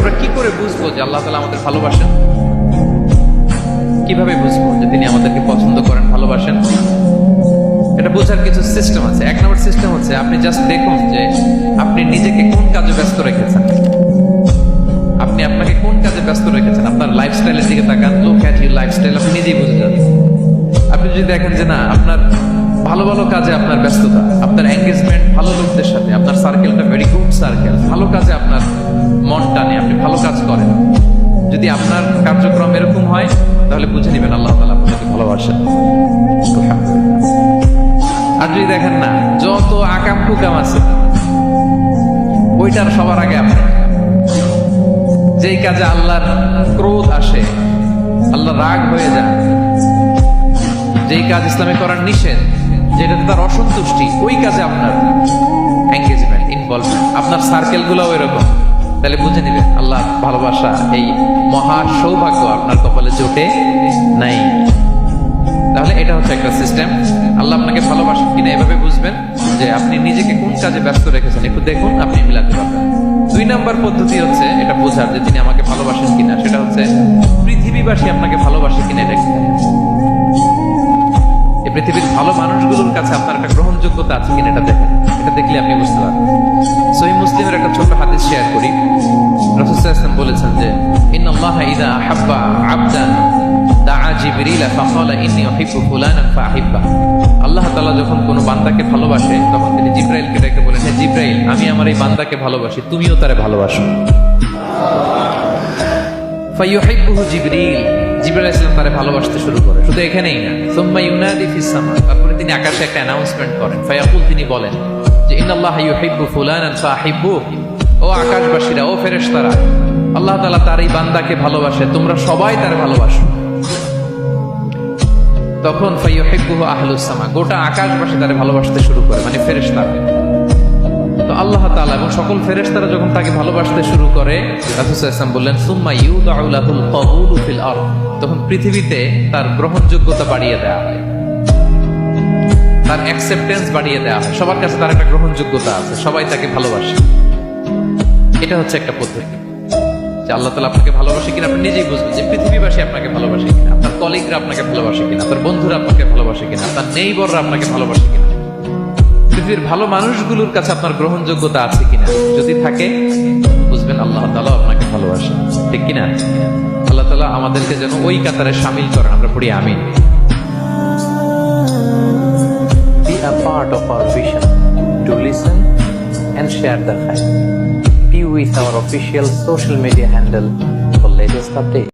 আমরা কি করে বুঝবো যে আল্লাহ তাআলা আমাদের ভালোবাসেন? কিভাবে বুঝবো যে তিনি আমাদেরকে পছন্দ করেন, ভালোবাসেন? এটা বোঝার কিছু সিস্টেম আছে। এক নম্বর সিস্টেম হচ্ছে আপনি জাস্ট দেখুন যে আপনি নিজেকে কোন কাজে ব্যস্ত রেখেছেন। আপনি আপনাকে কোন কাজে ব্যস্ত রেখেছেন, আপনার লাইফস্টাইলের দিকে তাকান। লুক অ্যাট ইউর লাইফস্টাইল, আপনি নিজেই বুঝে যান। আপনি যদি দেখেন যে না, আপনার ভালো ভালো কাজে আপনার ব্যস্ততা, আপনার এঙ্গেজমেন্ট ভালো লোকদের সাথে, আপনার সার্কেলটা ভেরি গুড সার্কেল, ভালো কাজে আপনার মন টানে, আপনি ভালো কাজ করেন, যদি আপনার কার্যক্রম এরকম হয়, তাহলে বুঝে নেবেন আল্লাহ তাআলা আপনাকে ভালোবাসেন। আর যদি দেখেন না, যত আকাম কুকাম আছে ওইটার সবার আগে আপনি, যেই কাজে আল্লাহর ক্রোধ আসে, আল্লাহ রাগ হয়ে যায়, যেই কাজ ইসলামে করার নিষেধ, যেটাতে তার অসন্তুষ্টি, ওই কাজে আপনার এঙ্গেজমেন্ট, ইনভলভমেন্ট, আপনার সার্কেল গুলো এরকম, তাহলে বুঝে নিবেন আল্লাহ ভালোবাসা, এই মহা সৌভাগ্য আপনার কপালে জোটে নাই। তাহলে এটা হচ্ছে একটা সিস্টেম। আল্লাহ আপনাকে ভালোবাসেন কিনা এভাবে বুঝবেন যে আপনি নিজেকে কোন কাজে ব্যস্ত রেখেছেন, একটু দেখুন, আপনি মিলাতে পারবেন। 2 নম্বর পদ্ধতি হচ্ছে এটা বোঝার যে তিনি আমাকে ভালোবাসেন কিনা, সেটা হচ্ছে পৃথিবীবাসী আপনাকে ভালোবাসে কিনা এটা দেখতে। এই পৃথিবীর ভালো মানুষগুলোর কাছে আপনার একটা গ্রহণযোগ্যতা আছে কিনা এটা দেখেন। এটা দেখলে আপনি বুঝতে পারবেন। সহিহ মুসলিমের একটা ছোট হাদিস শেয়ার করি। রাসূল সাল্লাল্লাহু আলাইহি ওয়াসাল্লাম বলেছেন যে ইন্নাল্লাহা ইযা আহাব্বা আবদান দাআ জিবরিল ফাকালা ইন্নী উহিব্বু ফুলানান ফাহিব্বা। আল্লাহ তাআলা যখন কোনো বান্দাকে ভালোবাসে, তখন তিনি জিবরাইলকে ডেকে বলেন, হে জিবরাইল, আমি আমার এই বান্দাকে ভালোবাসি, তুমিও তারে ভালোবাসো। ফায়ুহিব্বুহু জিবরিল, জিবরাইল আলাইহিস সালাম তারে ভালোবাসতে শুরু করে। শুধু এখানেই না, সুম্মা ইউনাদি ফিস সামা, তারপরে তিনি আকাশে একটা অ্যানাউন্সমেন্ট করেন। ফায়াকুল, তিনি বলেন যে ইন্নাল্লাহা ইউহিব্বু ফুলানান ফাহিব্বু, ও আকাশবাসীরা, ও ফেরেশতারা, আল্লাহ তাআলা তার এই বান্দাকে ভালোবাসে, তোমরা সবাই তার ভালোবাসো। তখন ফায়ুহিব্বুহু আহলুস সামা, গোটা আকাশবাসী তারে ভালোবাসতে শুরু করে, মানে ফেরেশতারা। তো আল্লাহ তাআলা এবং সকল ফেরেশতারা যখন তাকে ভালোবাসতে শুরু করে, রাসূল সাল্লাল্লাহু আলাইহি ওয়াসাল্লাম বললেন সুম্মা ইউদাউ লাহুল কবুলু ফিল আরদ, তখন পৃথিবীতে তার গ্রহণযোগ্যতা বাড়িয়ে দেওয়া হয়, তার অ্যাকসেপ্টেন্স বাড়িয়ে দেওয়া হয়। সবার কাছে তার একটা গ্রহণযোগ্যতা আছে, সবাই তাকে ভালোবাসে। এটা হচ্ছে একটা পদ্ধতি যে আল্লাহ তাআলা আপনাকে ভালোবাসে কিনা আপনি নিজেই বুঝবেন। যে পৃথিবীবাসী আপনাকে ভালোবাসে কিনা, আপনার কলিগরা আপনাকে ভালোবাসে কিনা, আপনার বন্ধুরা আপনাকে ভালোবাসে কিনা, আপনার নেইবররা আপনাকে ভালোবাসে কিনা, পৃথিবীর ভালো মানুষগুলোর কাছে আপনার গ্রহণযোগ্যতা আছে কিনা। যদি থাকে, বুঝবেন আল্লাহ তাআলা আপনাকে ভালোবাসেন। ঠিক কিনা? আল্লাহ তাআলা আমাদেরকে যেন ওই কাতারে শামিল করেন। আমরা পড়ি আমিন। Be a part of our vision to listen and share the hype. Be with our official social media handle for latest updates.